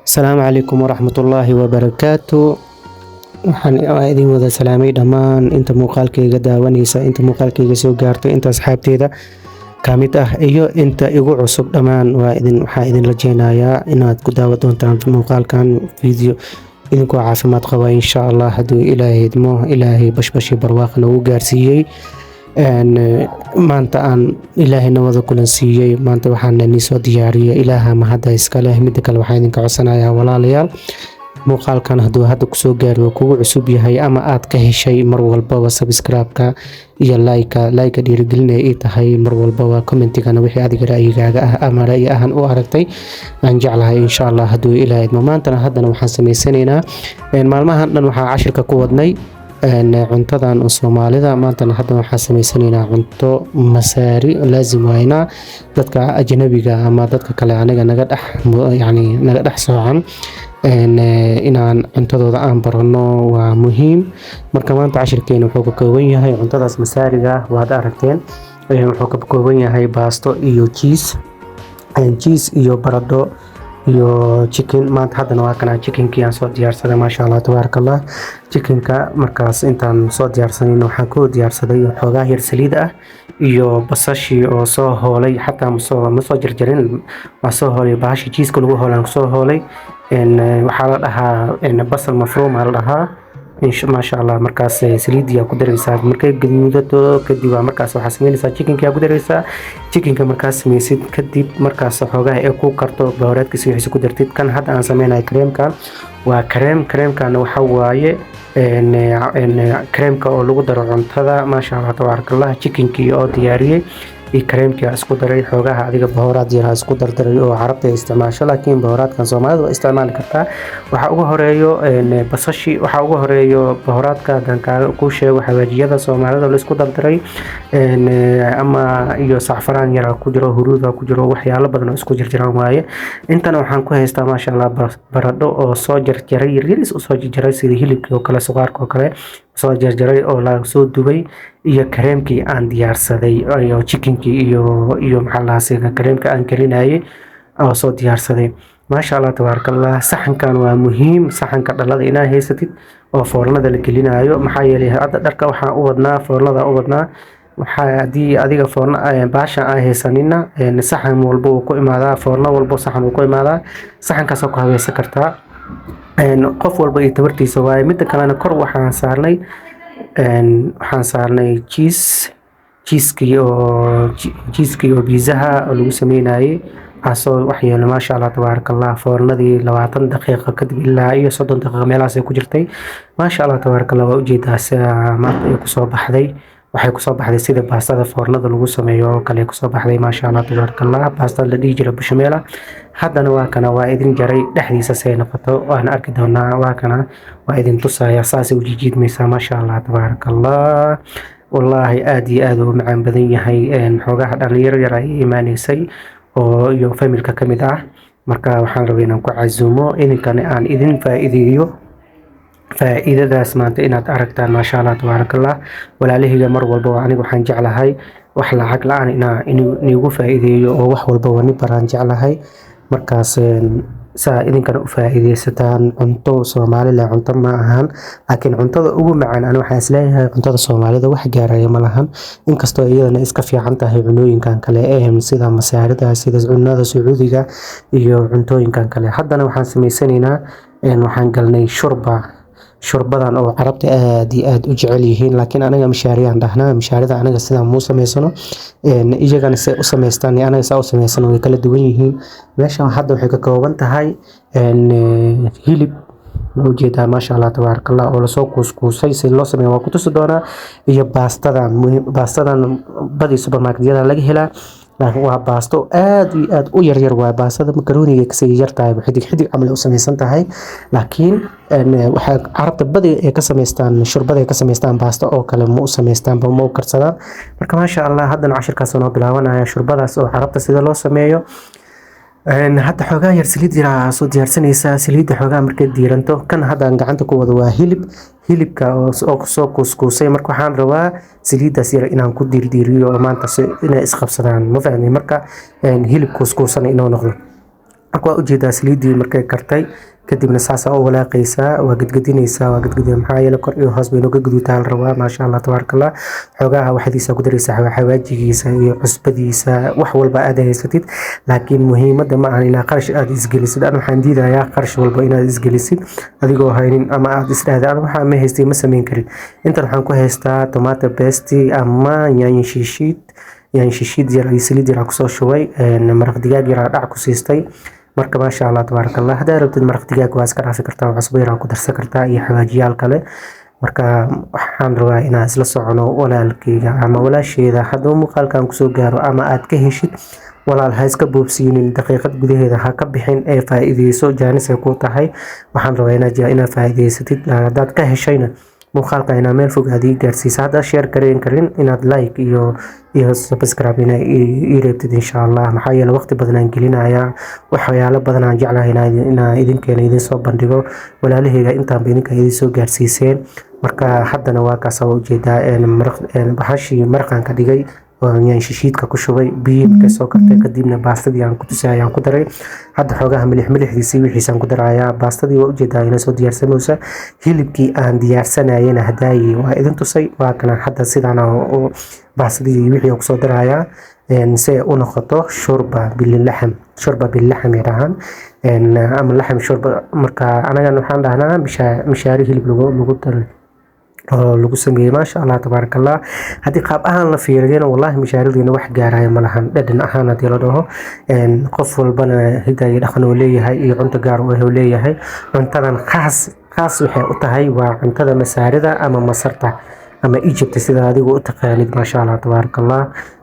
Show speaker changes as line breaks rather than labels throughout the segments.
Asalaamu calaykum waraxmatullaahi wabarakaatu. Waxaan idin wada salaamay dhammaan inta muuqaalkayga daawanaysa, inta muuqaalkayga soo gaarto, inta asxaabteeda ka mid ah iyo inta igu cusub dhammaan waxaa idin rajeynayaa inaad ku daawa doontaan muuqaalkan video idinkoo caafimaad qaba insha Allah hadduu Ilaahay idmo. Ilaahay bashbashi barwaaqo nagu gaarsiiyey. Maanta aan Ilaahayna wada kulan siiyey. Maanta waxaan nii soo diyaariyay ilaaha mahadda iska leh. Midda kale waxaan idinka codsanayaa walaalayaal, muuqaalkan hadduu hadda kusoo gaaro kugu cusub yahay ama aad ka heshay, mar walbaba subscribe-ka iyo like dhiirigelinaya ii tahay. Mar walbaba commentigana wixii adiga ra'yigaaga ah ama ra'yi ahaan u aragtay aan jeclahay insha Allah hadduu Ilaahay idmo. Maantana haddana waxaan sameysanaynaa maalmahan dhan waxaa cashirka ku wadnay cuntadan oo Soomaalida. Maantana haddana waxaan sameysanaynaa cunto masaari. Laazim waynaa dadka ajnabiga ama dadka kale anaga naga dhex soocan inaan cuntadooda aan barano waa muhiim. Marka maanta cashirkeena wuxuu ka kooban yahay cuntadaas masaariga waad aragteen. Wuxuu ka kooban yahay baasto iyo cheese iyo baradho iyo chicken. Maanta haddana waa kana chickenkii aan soo diyaarsaday maasha Allah tabarakallah. Chickenka markaas intaan soo diyaarsanin waxaan ku diyaarsaday xoogaa yar saliid ah iyo basashii oo soo hoolay, xataa ma soo jarjarin, waa soo hoolay. Bahashi cheese-ka lagu hoolaan soo hoolay. waxaa la dhahaa basal mafruum la dhahaa maasha Allah. Markaas saliidiyaa ku daraysaa, markay gaduudato kadib markaas waxaa sameynaysaa chickenka ku daraysaa. Chickenka markaas sameysid kadib markaas xoogaa ay ku karto baharadkiisa wixii ku dartid. Kan hadda aan sameynayo creamka waa creamkan waxa waaye creamka oo lagu daro cuntada maasha Allah tabarakallah. chickenkii oo diyaariyay iyo creamkii isku daray, xoogaha adiga bahoraad yar isku dardaray oo carabta ay isticmaasho, laakiin bahoraadkan Soomaalida waa isticmaali kartaa. waxa ugu horeeyo basashi, waxa ugu horeeyo bahoraadka danka ku sheego xawaajiyada Soomaalida la isku dardaray ama iyo saafraan yar ku jiro, huruud ku jiro, waxyaalo badan oo isku jirjiraan waaye. intana waxaan ku haystaa maasha Allah baradho oo soo jarjaray yariis oo soo jarjaray sida hilibka oo kale, suqaarka oo kale soo jarjaray oo la soo dubay, iyo creamkii aan diyaarsaday iyo chickenkii iyo maxallaasiga creamka aan karinayay oo soo diyaarsaday maasha Allah tabarakallah. saxankan waa muhiim, saxanka dhalada inaad haysatid oo foornada la gelinayo. maxaa yeelay hadda dharka waxaan u wadnaa foornada u wadnaa. waxaa hadii adiga foorna baasha aan haysanina saxan walba uu ku imaadaa, foorno walba saxan uu ku imaadaa. saxankaas ku habaysan kartaa qof walba iyo tabartiisa waaye. midda kalena kor waxaan saarnay cheese-kii oo pizzaha oo lagu sameynayay asoo wax yeelo maasha Allah tabarakallah. foornadii 20 daqiiqo kadib ilaa iyo 30 daqiiqo meelahaas ay ku jirtay maasha Allah tabarakallah. waa ujeedaa maanta ay ku soo baxday, waxay ku soo baxday sida baastada foornada lagu sameeyo oo kale ku soo baxday maasha Allah tabarakallah. baastada la dhigi jiray bushmeela haddana waa kana waa idin jaray dhexdiisa say noqoto waan arki doonaa. waa kana waa idin tusaya saas u jiidmaysa maasha Allah tabarakallah. wallaahi aad iyo aad u macaan badan yahay. xoogaha dhalinyaro yar ay iimaaneysay oo iyo familka ka mid ah. marka waxaan rabaa inaan ku casuumo idinkana aan idin faa'iideeyo faa'iidadaas maanta inaad aragtaan maasha Allah tabarakallah. walaalahayga mar walba aniga waxaan jeclahay wax lacag la'aan inuu faa'iideeyo oo wax walba wani baraan jeclahay. markaas saa idinkana u faa'iideysataan. cunto Soomaali la cunto ma ahan, laakiin cuntada ugu macaan aan waxaan isleeyahay cuntada Soomaalida wax gaaraya ma lahan. inkastoo iyadana iska fiican tahay cunooyinkan kale sida masaarida, sida cunada Sacuudiga iyo cuntooyinkan kale. haddana waxaan sameysanaynaa waxaan galnay shurbadan oo carabta aad iyo aad u jecel yihiin, laakiin anaga mishaariyaan dhahnaa. mishaarida anaga sidaan muu sameysano, iyagana say u sameystaan iyo anaga saa u sameysano way kala duwan yihiin. meeshan hadda waxay ka kooban tahay hilib ujeedaa maasha Allah tabarakallah oo lasoo kuuskuusay si loo sameeyo waa ku tusi doonaa. iyo baastadan badi supermarketyada laga helaa, laakiin waa baasto aad iyo aad u yaryar. waa baastada makarooniga kasii yartahay, xidig camal u samaysan tahay. laakiin waxaa carabta badi ay ka sameystaan shurbada ay ka sameystaan baasto oo kale ma u sameystaan ma u karsadaan. marka maasha Allah haddana cashirkaas noo bilaabanaya shurbadaas oo carabta sida loo sameeyo. hadda xoogaa yar saliid yar soo diyaarsanaysaa. saliidda xoogaa markay diiranto kan hadda aan gacanta ku wado waa hilibka oo soo kuuskuusay. marka waxaan rabaa saliiddaas yar inaan ku diirdiiriyo oo maanta inay isqabsadaan ma fahmi. marka hilib kuuskuusan inuu noqdo marka waa ujeedaa saliidii markay kartay kadibna saas oo walaaqaysaa waa gadgadinaysaa waa gadgadin maxaa yeelay kor iyo hoos baynu ka gaduutaa la rabaa maasha Allah tabaarakallah xogaha waxdiisa ku daraysaa xawaajigiisa iyo cusbadiisa wax walba aad haysatid laakiin muhiimadda ma aha inaad qarash aad isgelisid aan waxaan diidayaa qarash walba inaad isgelisid adigoo haynin ama aad isdhaahdo aan waxa ma haystay ma sameyn karin intan waxaan ku haystaa tomato paste ama yaanyo shiishid yar iyo saliid yar ku soo shubay maraq digaag yar dhac ku siistay marka maasha Allah tabaarakallah hadaa rabtid maraq digaag waa iska dhaafi kartaa cusbo yar ku darsan kartaa iyo xawaajiyaal kale marka waxaan rabaa inaan isla socono walaalkayga ama walaasheeda hadduu muuqaalkan kusoo gaaro ama aad ka heshid walaal ha iska boobsiinin daqiiqad gudaheeda ha ka bixin ee faa'iideyso jaanis ay ku tahay waxaan rabaa inaad faa'iideysatid hadaad ka heshayna muuqaalka inaad meel fog aad ii gaarsiisa haddaad share karin inaad like iyo subscribe ii reebtid insha Allah maxaa yeelay waqti badan aan gelinayaa waxyaalo badan aan jeclahay inaan idinkeena idin soo bandhigo walaalahayga intaan idinka idin soo gaarsiiseen marka haddana waa kaas oo ujeedaa baxashii maraqan ka dhigay oo shishiidka ku shubay biyo markay soo kartay kadibna baastadii aan ku tusay ayaan ku daray hadda xoogaha milixdiisii wixiisaan ku darayaa baastadii waa ujeedaa inay soo diyaarsanaysa hilibkii aan diyaarsanayana hadaayi waa idin tusay waa kana hadda sidaan baastadii wixii ku soo darayaa si ay u noqoto shurba billaxam yarahan ama laxam shurba marka anaga waxaan dhahnaa mishaari hilib lagu daray oo lagu sameeyay maasha Allah tabaarakallah hadii qaab ahaan la fiiriyana wallahi mishaaridiina wax gaaraya ma lahan dhadhan ahaan hadii la dhaho qof walbana hidaaya dhaqan uu leeyahay iyo cunto gaar uu leeyahay cuntadan khaas waxay u tahay waa cuntada masaarida ama masarta ama Egypt sida adigu u taqaanid maasha Allah tabaarakallah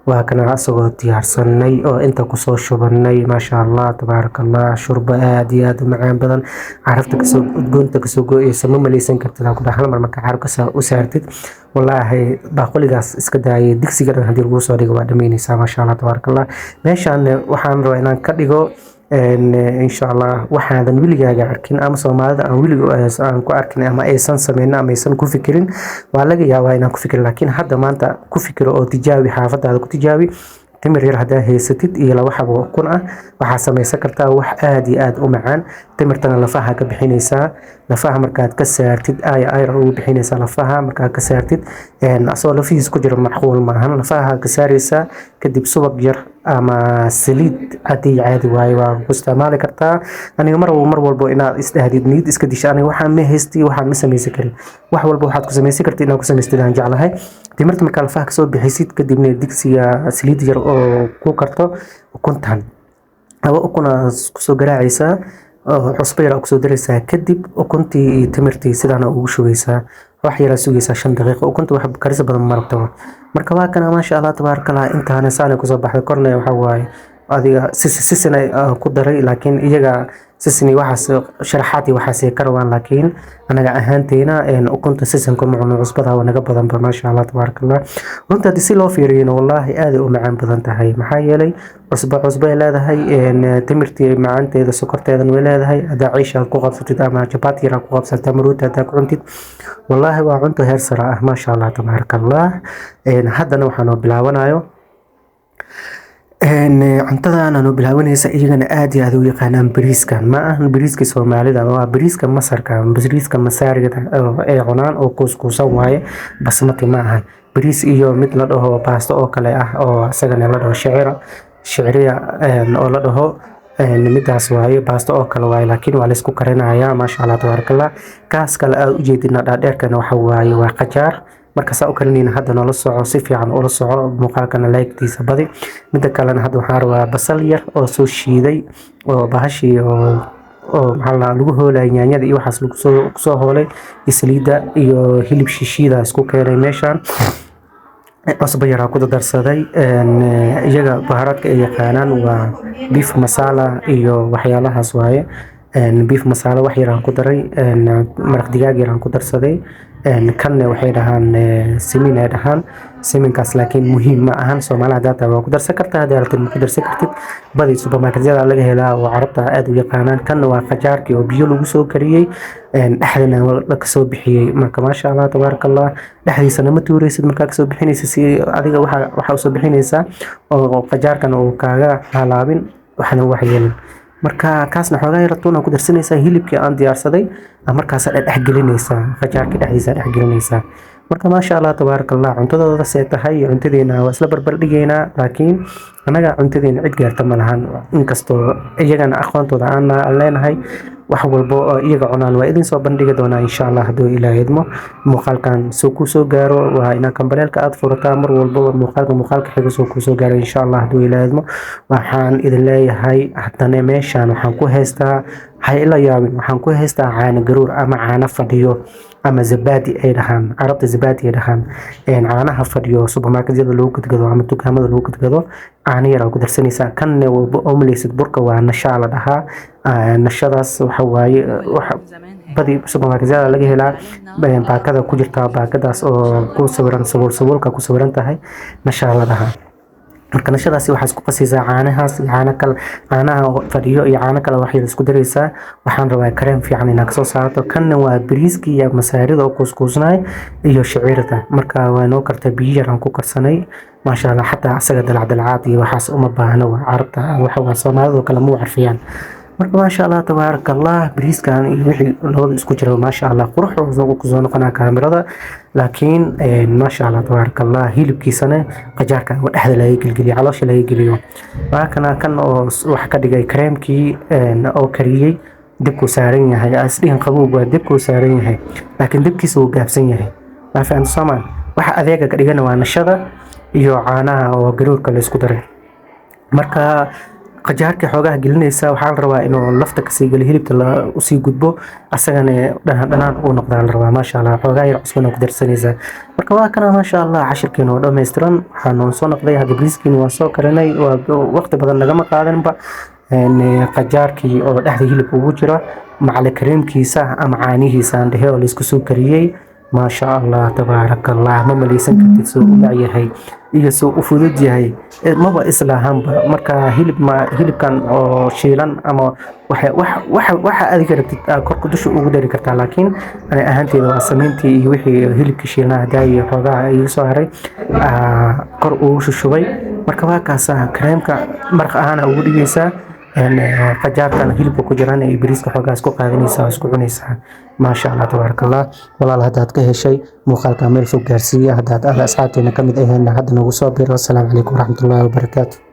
waa kana asagoo diyaarsanay oo inta ku soo shubanay maasha Allah tabaarakallah shurba aad iyo aad u macaan badan carafta kasoo udgoonta kasoo gooyaysa ma maleysan kartid ku dhaxal marka carabka u saartid wallahi baaqoligaas iska daayay digsiga dhan hadii lagu soo dhigo waa dhameynaysa maasha Allah tabaarakallah meeshaan waxaan rabaa inaan ka dhigo insha Allah waxaadan wiligaaga arkin ama Soomaalida aan wiliga aan ku arkin ama aysan sameeyna ama aysan ku fikirin waa laga yaabaa inaan ku fikir laakiin hadda maanta ku fikiro oo tijaabi xaafadaada ku tijaabi timir yar hadaa haysatid iyo laba xabo kun ah waxa sameeysan kartaa wax aad iyo aad u macaan timirtana lafaha ka bixinaysa lafaha markaad ka saartid ay ugu bixinaysa lafaha markaad ka saartid asoo lafihiis ku jiro macquul maahan lafaha ka saaraysa kadib subag yar ama saliid caadi waaye waa ku isticmaali kartaa aniga mar walbo inaad isdhahdid niyad iska disho aniga waxaan ma haystay waxaan ma sameeysan karin wax walba waxaad ku sameeysan kartid inaad ku sameystid aan jeclahay timirta marka lafaha ka soo bixisid kadibna digsiga saliid yar oo ku karto ukuntan ukuna ku soo garaacaysa cusbo yar ku soo daraysaa kadib ukuntii iyo timirtii sidaan ugu shubeysaa wax yar sugaysaa 5 daqiiqo ukunta wax karis badan ma rabto marka waa kana maasha Allah tabaarakallah intaana saan ku soo baxday kornay waxa waaye adiga sisinay ku daray laakiin iyaga sisini waxaas sharaxaati waxaas ka rabaan laakiin anaga ahaanteena ukunta sisinka macno cusbada waa naga badan maasha Allah tabaarakallah runta si loo fiiriyo wallahi aad u macaan badan tahay maxaa yeelay cusbo ay leedahay timirtii macaanteeda sokorteeda way leedahay hadaa ciisha ku qabsatid ama chapati yar ku qabsatid maruuta hadaa ku cuntid wallahi waa cunto heer sare ah maasha Allah tabaarakallah haddana waxaan bilaabanayo cuntadan aanu bilaabanaysa iyagana aad iyo aad u yaqaanaan bariiskan ma ahan bariiska Soomaalida waa bariiska Masarka bariiska Masaariga ee cunaan oo kuuskuusan waaye basmati ma ahan bariis iyo mid la dhaho pasta oo kale ah oo asagana la dhaho shiciriya oo la dhaho midaas waaye pasta oo kale waaye laakiin waa la isku karinayaa maasha Allah tabaarakallah kaas kale aad u jeedina dhaadheerkana waxa waaye waa qajaar marka saa u karinayna hadda nala soco si fiican ula soco muuqaalkana like-tiisa badi midda kalena hadda waxaan rabaa basal yar oo soo shiiday oo bahashi oo maxaa lagu hoolay yaanyada iyo waxaas lagu soo hoolay saliida iyo hilib shishiida isku keenay meeshaan cusbo yar ku darsaday iyaga baharadka ay yaqaanaan waa beef masala iyo waxyaalahaas waaye beef masala wax yar ku daray maraq digaag yar ku darsaday kanne waxay dhahaan simin ay dhahaan siminkaas laakiin muhiim ma ahan Soomaalida data waa ku darsan kartaa hadii ku darsan kartid badi supermarketyada laga helaa oo carabta aad u yaqaanaan kanna waa qajaarkii oo biyo lagu soo kariyay dhaxdana la ka soo bixiyay marka maasha Allah tabaarakallah dhaxdiisana ma tuuraysid marka ka soo bixinaysa si adiga waxa u soo bixinaysa oo qajaarkan oo kaaga halaabin waxna wax yeelin marka kaasna xoogaa yar tuuna ku darsanaysaa hilibkii aan diyaarsaday markaas dhex gelinaysaa qajaarka dhexdiisa dhex gelinaysaa marka maasha Allah tabaaraka Allah cuntadooda see tahay cuntadeena waa isla barbar dhigaynaa laakiin anaga cuntadeena cid gaarta ma lahan inkastoo iyagana aqoontooda aan leenahay wax walba oo iyaga cunaan waa idin soo bandhigi doonaa insha Allah hadduu Ilaahay idmo muuqaalkan soo ku soo gaaro waa ina kambalelka aad furataa mar walba muuqaalka xiga soo ku soo gaaro insha Allah hadduu Ilaahay idmo waxaan idin leeyahay haddana meeshaan waxaan ku haystaa hay la yaabin waxaan ku haystaa caano garuur ama caano fadhiyo ama zabadi ay dhahaan carabta zabadi ay dhahaan caanaha fadhiyo supermarketyada lagu gadgado ama dukaamada lagu gadgado caano yar ku darsanaysaa kan oo maleysid burka waa nashaa la dhahaa nashadaas waxa waaye badi supermarketyada laga helaa baakada ku jirta baakadaas oo ku sawiran sabuulka ku sawiran tahay nashaa la dhahaa marka nashadaasi waxaa isku qasaysaa caanahaas iyo caanaha fadhiyo iyo caano kale wax yar isku daraysaa waxaan rabaa kareem fiican inaad kasoo saarto kanna waa bariiskii iyo masaarida oo kuuskuusnaay iyo shaciirta marka waa noo karta biyo yar aan ku karsanay maasha Allah xataa asaga dalacdalacaad iyo waxaas uma baahna waa carabta waxa waa Soomaalidu kale ma carfiyaan marka maasha Allah tabaaraka Allah bariiskan iyo wixii labada isku jira maasha Allah qurux oo ku soo noqonaa kaamirada laakiin maasha Allah tabaaraka Allah hilibkiisana qajaarka oo dhexda laga gilgiliyo caloosha laga geliyo waakana kan oo wax ka dhigay kareemkii oo kariyay dibku saaran yahay asdiin qaboob waa dibku saaran yahay laakiin dibkiisa uu gaabsan yahay ma fahanto Soomaan waxa adeega ka dhigana waa nashada iyo caanaha oo garuurka la isku daray marka qajaarka xoogaha gelinaysa waxaa la rabaa inuu lafta ka sii gal hilibka la u sii gudbo asagana dhanaan uu noqdo la rabaa maasha Allah xoogaa yar cusbana ku darsanaysa marka waa kana maasha Allah cashirkeena oo dhameystiran waxaan soo noqday hadda bariiskiina waa soo karinay waa waqti badan lagama qaadanba qajaarkii oo dhexda hilibka ugu jira macala kareemkiisa ama caanihiisa aan dhahay oo la isku soo kariyay ما شاء الله تبارك الله ما مليسن كنت سو معيهي iyo soo u fudud yahay maba islaahanba marka hilib kan oo shiilan ama waxa adiga rabtid korka dusha ugu dari kartaa laakiin ani ahaanteeda waa sameyntii iyo wixii hilibka shiilnaa daay xogaa ay soo haray kor uu shubay marka waa kaas kareemka maraq ahaan ugu dhigaysaa qajaartan hilibka ku jiraan ee bariiska xogaas ku qaadanaysa isku cunaysa ما شاء الله تبارك الله والله هداد كهشي مقال كامل فوق جارسية هداد أهل أصحابنا كمد أهلنا هدنا وصابر والسلام عليكم ورحمة الله وبركاته.